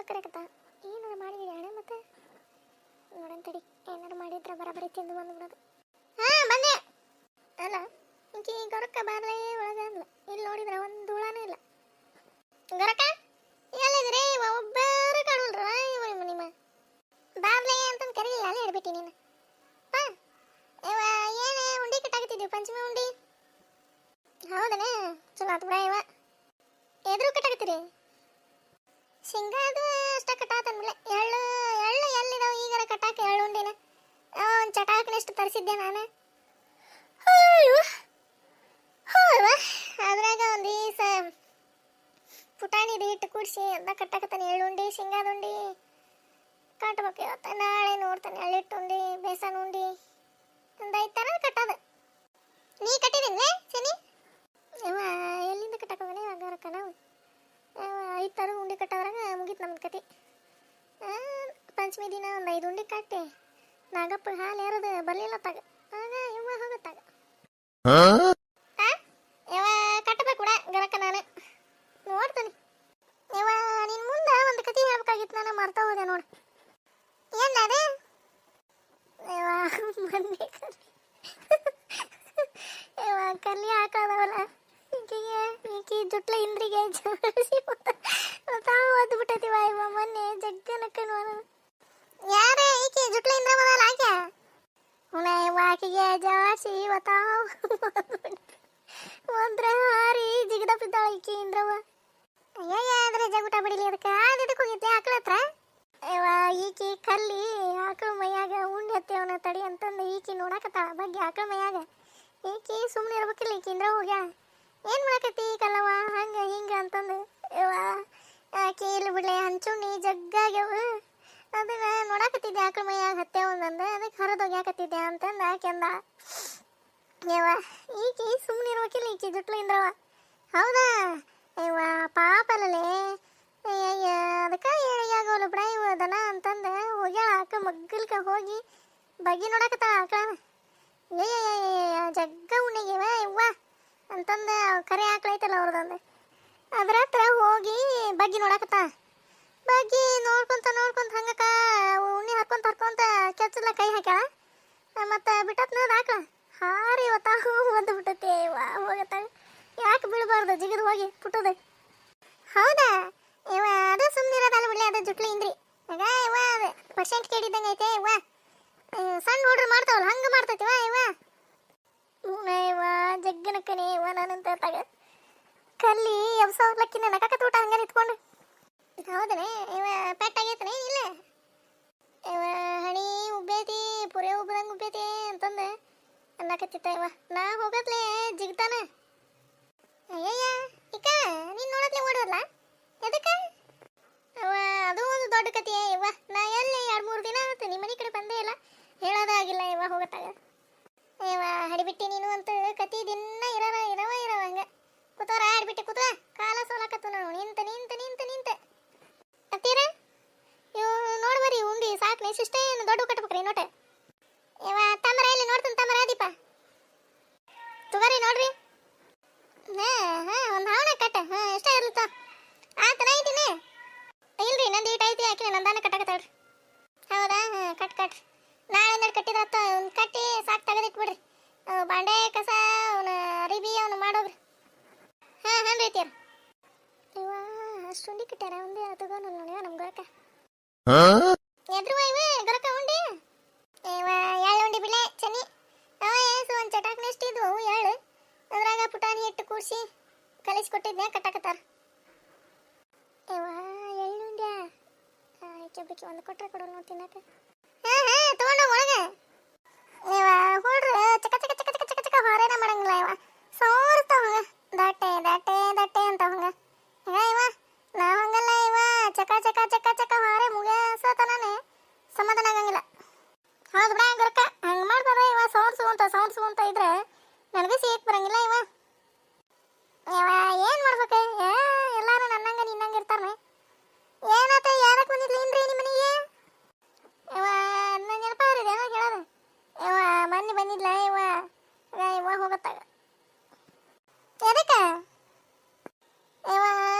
ಕರೆಕತ್ತ ಏನಾರು ಮಾಡಿದ್ರಿ ಅಣ್ಣ ಮತ್ತೆ ನೋಡಂತಡಿ ಏನಾರು ಮಾಡಿದ್ರೆ ಬರಬರಿ ತಿಂದು ಬಂದ್ಬಿಡೋದು. ಬಂದೆ ಅಲ್ಲ ಇಂಕಿ ಗೊರಕ್ಕ ಬಾರ್ಲೇ ಒಳಗಂದ್ಲ. ಇಲ್ಲಿ ನೋಡಿದ್ರೆ ಒಂದು ಹುಳನೂ ಇಲ್ಲ. ಗೊರಕ್ಕ ಎಲ್ಲಿದ್ರಿ? ಒಬ್ಬರು ಕಾಣಲ್ರ ನಿಮ್ಮ ಬಾರ್ಲೇ ಅಂತಂದು ಕರೀಲಿಲ್ಲ ಅಲ್ಲೇ ಇಡ್ಬಿಟ್ಟಿ ನೀನು. ಏನು ಉಂಡಿ ಕಟ್ಟಾಕತ್ತಿದ್ದೀವಿ? ಪಂಚಮಿ ಉಂಡಿ. ಹೌದನೇ? ಚಲೋ ಆತು ಬಿಡ. ಎದ್ರು ಕಟ್ಟಾಕತ್ತೀರಿ? ಶೇಂಗಾದು ಅಷ್ಟ ಕಟ್ಟಾತನ್ಬಿಳೆ. ಎಳ್ಳು ಎಳ್ಳು ಎಲ್ಲಿದಾವ ಈಗಾರ ಕಟ್ಟಾಕ? ಎಳ್ಳು ಉಂಡಿನ ಒಂದು ಚಟಾಕನಷ್ಟು ತರಿಸಿದ್ದೆ ನಾನು. ಅದ್ರಾಗ ಒಂದು ಈಸ ಪುಟಾಣಿದು ಹಿಟ್ಟು ಕೂಡಿಸಿ ಅದ ಕಟ್ಟಾಕತ್ತಾನೆ. ಎಳ್ಳುಂಡಿ ಶೇಂಗಾದುಂಡಿ ಕಟ್ಬೇಕು. ಇವತ್ತು ನಾಳೆ ನೋಡ್ತಾನೆ. ಎಳ್ಳಿಟ್ಟು ಉಂಡಿ ಬೇಸನ್ ಉಂಡಿ ಒಂದು 5 ಥರ ಕಟ್ಟೋದು. ನೀ ಕಟ್ಟಿದ್ದೀನಿ ಸನಿ? ಎಲ್ಲಿಂದ ಕಟ್ಟಾಕೋದನೆ ಇವಾಗ ನಾವು 5 ಥರ ಉಂಡಿ ಕಟ್ಟೋದ್ರಾಗ ಮುಗೀತು ನಮ್ದು ಕತೆ. ಪಂಚಮಿ ದಿನ ಒಂದು 5 ಉಂಡಿ ಕಟ್ಟಿ ನಾಗಪ್ಪ ಹಾಲು ಯಾರದು ಬರಲಿಲ್ಲ ತಾಗ ಆಗ ಇವ ಹೋಗುತ್ತಾಗ ಇವ ಕಟ್ಟಬೇಕು ಕೂಡ ಗರಕ. ನಾನು ನೋಡ್ತಾನೆ. ಇವ ನಿನ್ನ ಮುಂದೆ ಒಂದು ಕತೆ ಹೇಳ್ಬೇಕಾಗಿತ್ತು, ನಾನು ಮರ್ತಾ ಹೋದೆ ನೋಡು. ಏನದು? ಇವ ಮೊನ್ನೆ ಇವ ಕಲ್ಲಿ ಹಾಕೋದವಲ್ಲ ಈಕಿ ಜುಟ್ಲ ಇಂದ್ರಿಗೆ ಜೋಡಿಸಿ ತಾವು ಓದ್ ಬಿಟ್ಟತಿವ. ಇವ ಮೊನ್ನೆ ಜಗ್ಗನಕ್ಕನು ಯಾರೇ ಈಕಿ ಜುಟ್ಲ ಇಂದ್ರ ಬದಲ್ಲ ಆಕೆ ಹುಣ ಇವ ಆಕೆಗೆ ಜಾಸ್ತಿ ಇವತ್ತಾವು ಒಂದ್ರ ಹಾರಿ ಜಿಗದಪ್ಪಿದ್ದಾಳ ಈಕಿ ಇಂದ್ರವ. ಅಯ್ಯಯ್ಯ ಆದ್ರೆ ಜಗುಟ ಬಿಡಿಲಿ. ಅದಕ್ಕೆ ಅದಕ್ಕೆ ಹೋಗಿದ್ದೆ ಆಕಳ ಹತ್ರ. ಇವ ಈಕಿ ಕಲ್ಲಿ ಆಕಳ ಮೈಯಾಗ ಉಂಡೆ ಹತ್ತೇವನ ತಡಿ ಅಂತಂದು ಈಕಿ ನೋಡಕತ್ತಾಳ ಬಗ್ಗೆ ಆಕಳ ಮೈಯಾಗ. ಈಕಿ ಸುಮ್ಮನೆ ಇರ್ಬೇಕಿಲ್ಲ. ಈಕಿ ಇಂದ್ರ ಹೋಗ್ಯ ಏನು ಮಾಡಕತ್ತಿ ಕಲ್ಲವ ಹಂಗೆ ಹಿಂಗೆ ಅಂತಂದು ಇವ ಆಕಿ ಇಲ್ಲಿ ಬಿಡ್ಲೆ ಹಂಚುಣ್ಣಿ ಜಗ್ಗಾಗ್ಯವ. ಅದನ್ನ ನೋಡಕತ್ತಿದ್ದೆ ಆಕಳ ಮೈಯಾಗ ಹತ್ತೇವಂದಂದು. ಅದಕ್ಕೆ ಹೊರದೋಗ್ಯಾಕತ್ತಿದ್ದೆ ಅಂತಂದು ಆಕೆ ಅಂದ. ಯವ್ವ ಈಕಿ ಸುಮ್ಮನೆ ಇರ್ಬೇಕಿಲ್ಲ. ಈಕಿ ಜುಟ್ಲು ಇಂದ್ರವ. ಹೌದಾ? ಇವ ಪಾಪಲ್ಲೇ ಅಯ್ಯ ಅದಕ್ಕೆ ಹೇಳಿಯಾಗವಲ್ಲ ಬಿಡ ಇವ ದನ ಅಂತಂದು ಹೋಗ್ಯಾಳ. ಆಕ ಮಗ್ಗಲ್ಕ ಹೋಗಿ ಬಗ್ಗಿ ನೋಡಕತ್ತಾಳ ಆಕಳ. ಜಗ್ಗ ಉಣ್ಣಿಗೆವ ಇವ್ವ ಅಂತಂದು ಕರೆ ಆಕಳೈತಲ್ಲ ಅವ್ರದಂದು. ಅದ್ರ ಹತ್ರ ಹೋಗಿ ಬಗ್ಗಿ ನೋಡಕತ್ತ. ಬಗ್ಗಿ ನೋಡ್ಕೊಂತ ಹಂಗಕ್ಕ ಉಣ್ಣಿ ಹರ್ಕೊಂತ ಕೆಚ್ಚಲ ಕೈ ಹಾಕ್ಯಾಳ. ಮತ್ತು ಬಿಟ್ಟತ್ ನೋಡ್ ಆಕಳ ಹಾರಿ ಇವತ್ತ ಒದ್ದು ಬಿಟ್ಟತಿ. ಇವ ಹೋಗತ್ತಾಗ ಯಾಕೆ ಬೀಳಬಾರ್ದು ಜಿಗಿದು ಹೋಗಿ ಪುಟ್ಟದ. ಹೌದಾ? ಇವ ಅದು ಸುಮ್ಮನೆ ಇರೋದಲ್ಲ ಬಿಡ್ಲಿ. ಅದು ಜುಟ್ಲಿ ಇಂದ್ರಿ ಆಗ ಇವ ಪರ್ಸೆಂಟ್ ಕೇಳಿದ್ದಂಗೆ ಐತೆ. ಇವ ಸಣ್ಣ ಹುಡ್ರು ಮಾಡ್ತಾವಲ್ಲ ಹಂಗೆ ಮಾಡ್ತೈತಿವ ಇವ. ಇವ ಜಗ್ಗನಕ್ಕನೆ ಇವ ನಾನಂತ ತಾಗ ಕಲ್ಲಿ ಎಬ್ಸೋರ್ಲಕ್ಕಿನ ನಕಾಕತ್ತ ಊಟ ಹಂಗೆ ನಿಂತ್ಕೊಂಡು. ಹೌದನೇ? ಇವ ಪೆಟ್ ಆಗೈತನೇ ಇಲ್ಲ? ಇವ ಹಣಿ ಉಬ್ಬೈತಿ ಪುರೇ ಉಬ್ಬದಂಗೆ ಉಬ್ಬೈತಿ ಅಂತಂದು ಅನ್ನಕತ್ತಿತ್ತ. ಇವ ನಾ ಹೋಗತ್ಲೆ ಜಿಗ್ತಾನ. ಅಯ್ಯಯ್ಯ ಇಕ್ಕ ನೀನು ನೋಡತ್ಲೆ ಓಡೋದ್ಲ ಎದಕ್ಕೆ? ಅವ ಅದು ಒಂದು ದೊಡ್ಡ ಕತೆ. ಇವ ನಾ ಎಲ್ಲಿ 2-3 ದಿನ ಆಗುತ್ತೆ ನಿಮ್ಮ ಮನೆ ಕಡೆ ಬಂದೇ ಇಲ್ಲ. ಹೇಳೋದಾಗಿಲ್ಲ ಇವ ಹೋಗತ್ತಾಗ. ಇವ ಹಡಿಬಿಟ್ಟಿ ನೀನು ಅಂತ ಕತಿ ದಿನ ಇರವ ಹಂಗೆ ಕೂತವ್ರ ಹಡಿಬಿಟ್ಟಿ ಕೂತ ಕಾಲ ಸೋಲಾಕತ್ತು. ನಾವು ನಿಂತ ಅತ್ತೀರ ಇವು ನೋಡ್ಬರಿ ಉಂಡಿ ಸಾಕು ಇಷ್ಟೇ ದೊಡ್ಡ ಕಟ್ಬೇಕ್ರಿ ನೋಟ. ಇವ ತಮ್ಮರ ಇಲ್ಲಿ ನೋಡ್ತಾನೆ ತಮ್ಮರ ದೀಪ ತುಗರಿ ನೋಡ್ರಿ. ಒಂದು ಹಾವಣ ಕಟ್ಟ ಎಷ್ಟ ಇರ್ಲತ್ತ ಆತನ ಐತಿನಿ ಇಲ್ರಿ ನಂದು ಈಟ್ ಐತಿ. ಹಾಕಿ ನಂದಾನ ಕಟ್ಟಾಕತ್ತಾಳ್ರಿ. ಹೌದಾ? ಕಟ್ ನಾಳೆ ನಡ್ ಕಟ್ಟಿದ್ರತ್ತ ಕಟ್ಟಿ ಸಾಕು ತೆಗೆದಿಟ್ಬಿಡ್ರಿ. ಬಾಂಡೆ ಕಸ ಅವನ ಅರಿಬಿ ಅವನು ಮಾಡೋಗ್ರಿ. ಹಾಂ ರೀತಿಯರ್ ಇವ ಅಷ್ಟುಂಡಿ ಕಟ್ಟಾರ ಒಂದೇ ತಗೋನು ನೋಡ್ಯ ನಮ್ಮ ಗೊರಕ. ಎದ್ರು ಇವ ಗೊರಕ ಉಂಡಿ ಇವ ಎಳ್ಳು ಉಂಡಿ ಬಿಳೆ ಚನಿ ಅವ ಏಸು ಒಂದು ಚಟಾಕ್ನಷ್ಟು ಇದ್ವು ಅವು ಎಳ್ಳು. ಅದ್ರಾಗ ಪುಟಾಣಿ ಹಿಟ್ಟು ಕೂಡಿಸಿ ಕಲಿಸ್ಕೊಟ್ಟಿದ್ದೆ ಕಟ್ಟಾಕತ್ತಾರ. ಇವ ಎಳ್ಳುಂಡ್ಯ ಕೆಬ್ಬಕ್ಕೆ ಒಂದು ಕೊಟ್ರೆ ಕೊಡೋಣ ನೋಡಿ ತಿನ್ನಕ್ಕೆ. ತಗೊಂಡು ಒಳಗೆ ಇವ ಹುಡ್ರು ಚಕ ಹೊರೇನ ಮಾಡಂಗಿಲ್ಲ. ಇವ ಸೋರ್ತಾವ ದಾಟೆ ಅಂತ ಹಂಗ ಇವ ನಾ ಹಂಗಲ್ಲ. ಇವ ಚಕ ಹೊರೆ ಮುಗಿಸತನೇ ಸಮಾಧಾನ ಆಗಂಗಿಲ್ಲ. ಹೌದು ಬಿಡ ಗೊರಕ ಹಂಗೆ ಮಾಡ್ಬಾರ. ಇವ ಸೌಂಡ್ಸು ಅಂತ ಇದ್ರೆ ನನಗೆ ಸೀಟ್ ಬರಂಗಿಲ್ಲ. ಇವ ಏನು ಮಾಡ್ಬೇಕು? ಎಲ್ಲಾರು ನನ್ನಂಗ ನಿನ್ನಂಗೆ ಇರ್ತಾರ. ಏನಾತ ಯಾರಕ್ಕೆ ಬಂದಿದ್ಲಿ ಏನ್ರಿ ನಿಮ್ಮ ಮನೆಗೆ? ಇವ ನನ್ನ ನೆನಪಾರಿದೆ ಏನೋ ಹೇಳೋದು. ಇವ ಮೊನ್ನೆ ಬಂದಿದ್ಲ. ಇವ ಹೋಗತ್ತಾಗ ಎದಕ್ಕೆ? ಇವ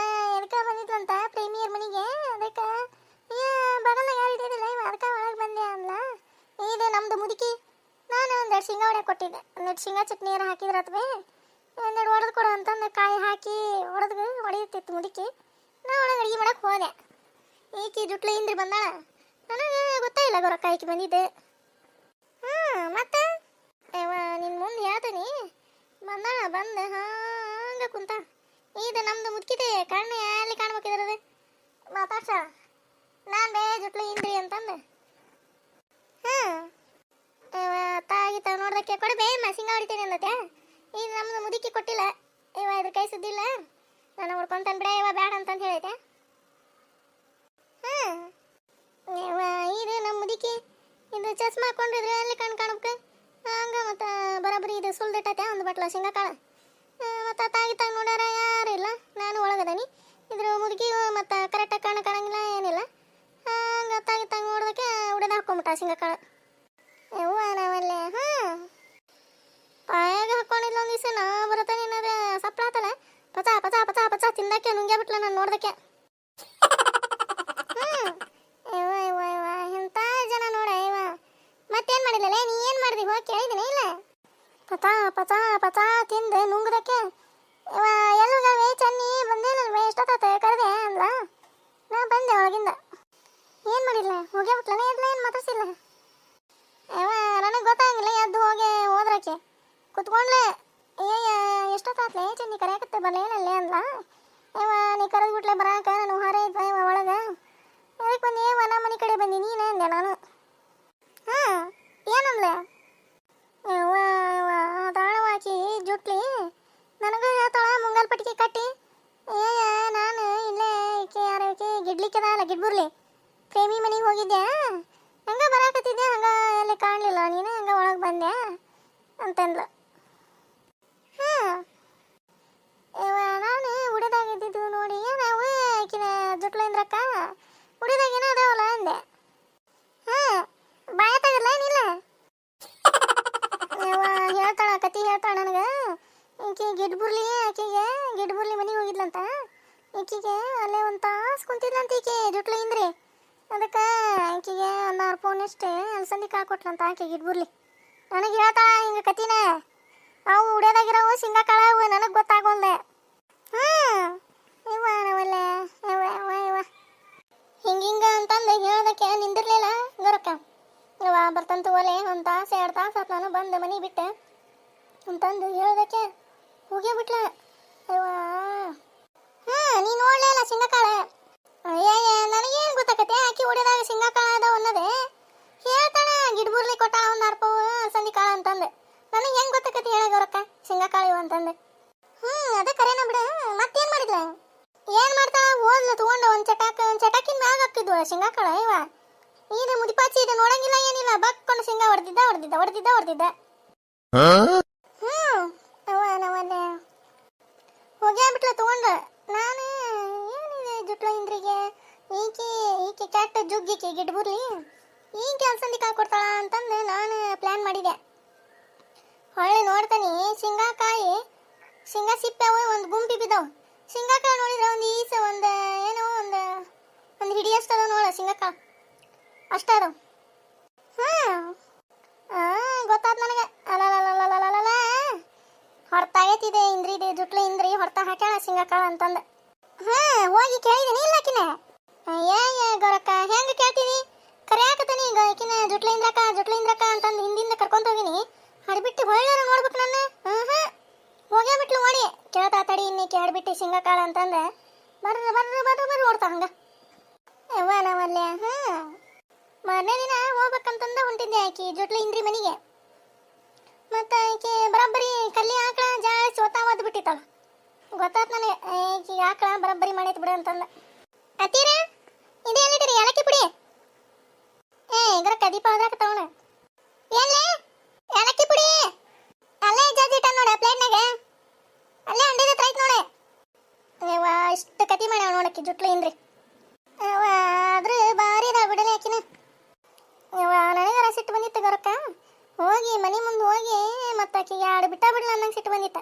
ಎದಕ್ಕೆ ಬಂದಿದ್ಲಂತ ಪ್ರೇಮಿಯರ್ ಮನೆಗೆ. ಅದಕ್ಕೆ ಶೇಂಗಾ ಚಟ್ನಿ ಏನಾರ ಹಾಕಿದ್ರೆ ಅಥವಾ ಒಂದೆರಡು ಹೊಡೆದು ಕೊಡು ಅಂತಂದು ಕಾಯಿ ಹಾಕಿ ಹೊಡೆಯುತ್ತಿತ್ತು ಮುದುಕಿ. ನಾ ಒಳಗೆ ಅಡುಗೆ ಮಾಡಕ್ಕೆ ಹೋದೆ. ಈಕಿ ಜುಟ್ಲು ಇಂದ್ರಿ ಬಂದಾಳ. ನನಗೆ ಗೊತ್ತೇ ಇಲ್ಲ ಗೊರಕ್ಕ ಈಕಿ ಬಂದಿದ್ದೆ. ಮತ್ತೆ ನಿನ್ನ ಮುಂದೆ ಹೇಳ್ತೀನಿ ಬಂದಾಳ. ಬಂದು ಹಂಗೆ ಕುಂತ ಇದು ನಮ್ದು ಮುದುಕಿದೆ ಕಣ್ಣು ಎಲ್ಲಿ ಕಾಣ್ಬೇಕಿದ್ರದು ಮಾತಾಡ್ಸ. ನಾನು ಬೇ ಜುಟ್ಲು ಇಂದ್ರಿ ಅಂತಂದು ತಾಗಿತ ನೋಡ್ದಕ್ಕೆ ಕೊಡು ಬೇ ಶೇಂಗಾ ಹೊಡಿತೀನಿ ಅಂದತ್ತೆ. ಇದು ನಮ್ದು ಮುದುಕಿ ಕೊಟ್ಟಿಲ್ಲ ಇದ್ರ ಕೈ ಸುದ್ದಿಲ್ಲ. ನಾನು ಹೊಡ್ಕೊಂತಾನೆ ಬಿಡ ಬೇಡ ಅಂತಂದು ಹೇಳೈತೆ. ಇದು ನಮ್ಮ ಮುದುಕಿ ಇದು ಚಸ್ಮಾ ಹಾಕೊಂಡಿದ್ರೆ ಅಲ್ಲಿ ಕಣ್ಣು ಕಾಣಬೇಕು ಹಂಗೆ. ಮತ್ತು ಬರೋಬ್ಬರಿ ಇದು ಸುಲ್ದಿಟ್ಟೈತೆ ಒಂದು ಬಟ್ಲ ಶೇಂಗಾ ಕಾಳು. ಮತ್ತು ತಾಗಿತಾಗ ನೋಡ್ಯಾರ ಯಾರು ಇಲ್ಲ. ನಾನು ಒಳಗದನಿ. ಇದ್ರ ಮುದುಕಿ ಮತ್ತು ಕರೆಕ್ಟಾಗಿ ಕಣ್ಣು ಕಾಣಂಗಿಲ್ಲ ಏನಿಲ್ಲ. ಹಂಗೆ ತಾಗಿತಾಗ ನೋಡೋದಕ್ಕೆ ಉಡದ ಹಾಕೊಂಬಿಟ್ಟ ಶೇಂಗಾ ಕಾಳು. ನಾವಲ್ಲೇ ಪಾಯಾಗ ಹಾಕೊಂಡಿಲ್ಲ ಒಂದು ದಿವಸ ನಾ ಬರತ್ತಾನೆ ಏನಾರ ಸಪ್ಲಾತಲ್ಲ ಪಚಾ ಪಚಾ ಪಚಾ ಪಚಾ ತಿಂದಕ್ಕೆ ನುಂಗ್ಯಾ ಬಿಟ್ಲ ನಾನು ನೋಡ್ದಕ್ಕೆ. ಎಂಥ ಜನ ನೋಡ ಇವ. ಮತ್ತೇನು ಮಾಡಿಲ್ಲಲೇ ನೀ ಏನು ಮಾಡಿದಿ ಹೋಗಿ ಕೇಳಿದ್ದೀನಿ ಇಲ್ಲ. ಪಚಾ ಪಚಾ ಪಚಾ ತಿಂದು ನುಂಗ್ದಕ್ಕೆ ಇವ ಎಲ್ಲುಗವೇ ಚನ್ನಿ ಬಂದೇನಲ್ವೇ ಎಷ್ಟೊತ್ತ ಕರೆದೆ ಅಂದ್ಲ. ನಾ ಬಂದೆ ಒಳಗಿಂದ. ಏನು ಮಾಡಿಲ್ಲ ಹೋಗ್ಯಾ ಬಿಟ್ಲನೇ ಇದ್ಲ ಏನು ಮಾತಾಡ್ಸಿಲ್ಲ. ನನಗೆ ಗೊತ್ತಾಗಿಲ್ಲ ಎದ್ದು ಹೋಗಿ ಹೋದ್ರಕ್ಕೆ ಕುತ್ಕೊಂಡ್ಲೆ. ಎಷ್ಟೊತ್ತಾತ್ಲೆ ಚನ್ನಿ ಕರೆಯಕತ್ತೆ ಬರಲೇನಲ್ಲೇ ಅಂದ್ಲ. ನೀ ಕರೆದು ಬಿಟ್ಲೆ ಬರಾಕ ನಾನು ಹಾರ ಇದ್ವ ಒಳಗೆ ಅದಕ್ಕೆ ಬಂದು ನಮ್ಮ ಮನೆ ಕಡೆ ಬಂದಿ ನೀನೇ ಅಂದೆ ನಾನು. ಏನಂದ್ಲೆ ತಾಳವಾಕಿ ಜುಟ್ಲಿ ನನಗೂ ಹೇಳ್ತಾಳ ಮುಂಗಾಲ್ ಪಟ್ಟಿಗೆ ಕಟ್ಟಿ. ನಾನು ಇಲ್ಲೇ ಈಕೆ ಯಾರು ಈಕೆ ಗಿಡ್ಲಿಕ್ಕದಲ್ಲ ಗಿಡ್ಬುರ್ಲಿ ಪ್ರೇಮಿ ಮನೆಗೆ ಹೋಗಿದ್ದೆ ಹಂಗೆ ಬರಾಕತ್ತಿದ್ದೆ ಹಂಗೆ ಎಲ್ಲಿ ಕಾಣಲಿಲ್ಲ ನೀನು ಹಂಗೆ ಒಳಗೆ ಬಂದೆ ಅಂತಂದ್ಲು. ನಾನು ಉಡಿದಾಗಿದ್ದು ನೋಡಿ ನಾವು ಆಕಿನ ಜುಟ್ಲಿಂದ್ರಕ್ಕ ಉಡಿದಾಗೇನೋ ಅದಾವಲ್ಲ ಅಂದೆ. ಬಾಯ ತಗಲ್ಲ ಏನಿಲ್ಲ ಹೇಳ್ತಾಳ ಕತಿ ಹೇಳ್ತಾಳ ನನಗೆ. ಈಕೆ ಗಿಡ್ಬುರ್ಲಿ ಮನೆಗೆ ಹೋಗಿದ್ಲಂತ. ಈಕೆಗೆ ಅಲ್ಲೇ ಒಂದು ತಾಸು ಕುಂತಿದ್ಲಂತ ಈಕೆ ಜುಟ್ಲು ಇಂದ್ರಿ. ಅದಕ್ಕೆ ಆಕೆಗೆ ಒಂದು 6 ಫೋನ್ ಇಷ್ಟೇ ಅಲ್ಸಂದಿ ಕಾಳು ಕೊಟ್ಲಂತ ಆಕೆ ಗಿಡ್ಬುರ್ಲಿ. ನನಗೆ ಹೇಳ್ತಾಳ ಹಿಂಗೆ ಕತಿನ. ಅವು ಉಡ್ಯೋದಾಗಿರೋವು ಶೇಂಗಾ ಕಾಳವು ನನಗೆ ಗೊತ್ತಾಗೋಲ್ದೆ. ನಾವಲ್ಲೇ ಹಿಂಗಿಂಗ ಅಂತಂದು ಹೇಳೋದಕ್ಕೆ ನಿಂದಿರ್ಲಿಲ್ಲ ಗೊರಕ್ಕ. ಬರ್ತಂತು ಒಲೆ ಒಂದು ತಾಸು 2 ತಾಸು ಆತು ನಾನು ಬಂದು ಮನೆ ಬಿಟ್ಟೆ ಅಂತಂದು ಹೇಳೋದಕ್ಕೆ ಹೋಗೇ ಬಿಟ್ಲ. ನೀ ನೋಡ್ಲೇ ಇಲ್ಲ ಶೇಂಗಾ ಕಾಳು. ನನಗೇನು ಗೊತ್ತಾಕತ್ತೆ ಆಕಿ ಹೊಡೆದಾಗ ಶೇಂಗಾ ಕಾಳು ಅದಾವ ಅನ್ನೋದೇ ಹೇಳ್ತಾಳ. ಗಿಡ್ಬುರ್ಲಿ ಕೊಟ್ಟ ಒಂದು 6 ಪಾವು ಅಲಸಂದಿ ಕಾಳು ಅಂತಂದು ನನಗೆ ಹೆಂಗೆ ಗೊತ್ತಾಕತ್ತೆ ಹೇಳೋರಕ್ಕ ಶೇಂಗಾ ಕಾಳು ಇವು ಅಂತಂದು. ಅದೇ ಕರೆನ ಬಿಡ. ಮತ್ತೇನು ಮಾಡಿದ್ಲ ಏನು ಮಾಡ್ತಾಳ ಓದ್ಲು ತೊಗೊಂಡು ಒಂದು ಚಟಾಕಿನ ಮ್ಯಾಗ ಹಾಕಿದ್ವು ಶೇಂಗಾ ಕಾಳು. ಇದು ಮುದಿಪಾಚಿ ಇದು ನೋಡಂಗಿಲ್ಲ ಏನಿಲ್ಲ ಬಕ್ಕೊಂಡು ಶೇಂಗಾ ಹೊಡೆದಿದ್ದ. ನಾವಲ್ಲೇ ಹೋಗ್ಯಾ ಬಿಟ್ಲ ತೊಗೊಂಡು. ನಾನು ಏನಿದೆ ಜುಟ್ಲ ಇಂದ್ರಿಗೆ ಈಕೆ ಕೆಟ್ಟ ಜುಗ್ಗಿಕೆ ಗಿಡ್ಬುರ್ಲಿ ಈಕೆ ಅಲ್ಸಂದಿ ಕಾಳು ಕೊಡ್ತಾಳ ಅಂತಂದು ನಾನು ಪ್ಲ್ಯಾನ್ ಮಾಡಿದೆ. ಹೊಳ್ಳಿ ನೋಡ್ತಾನೆ ಶೇಂಗಾ ಸಿಪ್ಪೆ ಒಂದು ಗುಂಪಿ ಬಿದ್ದಾವ. ಶೇಂಗಾ ಕಾಳು ನೋಡಿದ್ರೆ ಒಂದು ಈಸ ಒಂದು ಹಿಡಿ ಅಷ್ಟು ಅದಾವ ನೋಡ ಶೇಂಗಾ ಕಾಳು ಅಷ್ಟ ಅದಾವ. ಗೊತ್ತಾದ ನನಗೆ. ಅಲ್ಲ ಹೊರತಾಗೈತಿದೆ ಇಂದ್ರಿದೆ ಜುಟ್ಲು ಇಂದ್ರಿ ಹೊರತ ಹಾಕ್ಯಾಳ ಶೇಂಗಾ ಕಾಳು ಅಂತಂದು. ಹೋಗಿ ಕೇಳಿದೀನಿ ಇಲ್ಲಾಕಿನ. ಗೊರಕ್ಕ ಹೆಂಗೆ ಕೇಳ್ತೀನಿ ಕರೆಯಾಕತ್ತಾನೆ ಈಗ ಆಕಿನ ಜುಟ್ಲು ಇಂದ್ರಕ್ಕ ಅಂತಂದು ಹಿಂದಿಂದ ಕರ್ಕೊಂತ ಹೋಗಿನಿ. ಹಡ್ಬಿಟ್ಟು ಹೊಳ್ಳಾರ ನೋಡ್ಬೇಕು ನನ್ನ. ಹೋಗೇ ಬಿಟ್ಲು ಓಡಿ. ಕೇಳ್ತಾ ತಡಿ ಇನ್ನೀಕೆ ಹಡ್ಬಿಟ್ಟು ಶೇಂಗಾ ಕಾಳು ಅಂತಂದೆ ಬರ್ರಿ ಓಡ್ತಾ ಹಂಗ. ನಾವಲ್ಲೇ ಮಾರನೇ ದಿನ ಹೋಗ್ಬೇಕಂತಂದ ಹೊಂಟಿದ್ದೆ ಆಕಿ ಜುಟ್ಲು ಇಂದ್ರಿ ಮನೆಗೆ. ಮತ್ತು ಆಕೆ ಬರೋಬ್ಬರಿ ಕಲ್ಲಿ ಆಕಳ ಜಾಳ ಸೋತಾವದ್ ಬಿಟ್ಟಿತ್ತವ. ಗೊತ್ತಾತ್ ನನಗೆ ಈಕಿ ಆಕಳ ಬರೋಬ್ಬರಿ ಮಾಡೈತಿ ಬಿಡು ಅಂತಂದ. ಅತ್ತೀರ ಇದೇನಿಟ್ಟಿರಿ ಏಲಕ್ಕಿ ಪುಡಿ. ಗರಕ್ಕ ದೀಪ ಹೋದಾಕ ತಗೋಣ. ಏನ್ಲೇ ಏಲಕ್ಕಿ ಪುಡಿ ಅಲ್ಲೇ ಜಜ್ಜಿಟ್ಟ ನೋಡ ಪ್ಲೇಟ್ನಾಗ ಅಲ್ಲೇ ಅಂಡಿದ ಐತ್ ನೋಡೆ. ಇಷ್ಟು ಕತಿ ಮಾಡ್ಯಾವ ನೋಡಕ್ಕೆ ಜುಟ್ಲು ಇಂದ್ರಿ. ಆದ್ರೆ ಭಾರಿ ಇದಾವ ಬಿಡಲೆ ಆಕಿನ. ನನಗರ ಸಿಟ್ಟು ಬಂದಿತ್ತು ಗರಕ್ಕ. ಹೋಗಿ ಮನೆ ಮುಂದೆ ಹೋಗಿ ಮತ್ತೆ ಆಕಿಗೆ ಆಡು ಬಿಡಲ್ಲ ಅನ್ನಂಗೆ ಸಿಟ್ಟು ಬಂದಿತ್ತ.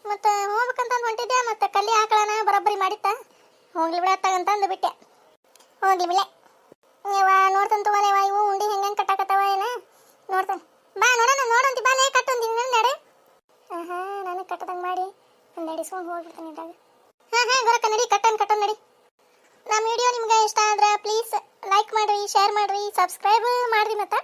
ಮತ್ತು ಹೋಗ್ಬೇಕಂತ ಹೊಂಟಿದ್ದೆ. ಮತ್ತು ಕಲ್ಲಿ ಆಕಳನ ಬರೋಬ್ಬರಿ ಮಾಡಿತ್ತ. ಹೋಗ್ಲಿ ಬಿಡತ್ತಾಗಂತಂದು ಬಿಟ್ಟೆ. ಹೋಗ್ಲಿ ಬಿಳೆ ನೋಡ್ತಾನೆ ತಗೋಲೇವ ಇವು ಉಂಡಿ ಹೆಂಗೆ ಕಟ್ಟಾಕತ್ತವ ಏನ ನೋಡ್ತಾನೆ. ಬಾ ನೋಡೋಣ ನೋಡಂತಿ ಬಾಲೆ ಕಟ್ಟೊಂದಿನ ನಡೆ ಆಹಾ ನಾನು ಕಟ್ಟದಂಗೆ ಮಾಡಿ ನಡೆಸ್ಕೊಂಡು ಹೋಗ್ಬಿಡ್ತೀನಿ ಇದ್ರಾಗ ಹಾ ಗೊರಕ ನಡಿ ಕಟ್ಟನ್ ನಡಿ ನಮ್ಮ ವಿಡಿಯೋ ನಿಮ್ಗೆ ಇಷ್ಟ ಆದ್ರೆ ಪ್ಲೀಸ್ ಲೈಕ್ ಮಾಡ್ರಿ ಶೇರ್ ಮಾಡ್ರಿ ಸಬ್ಸ್ಕ್ರೈಬ್ ಮಾಡ್ರಿ ಮತ್ತೆ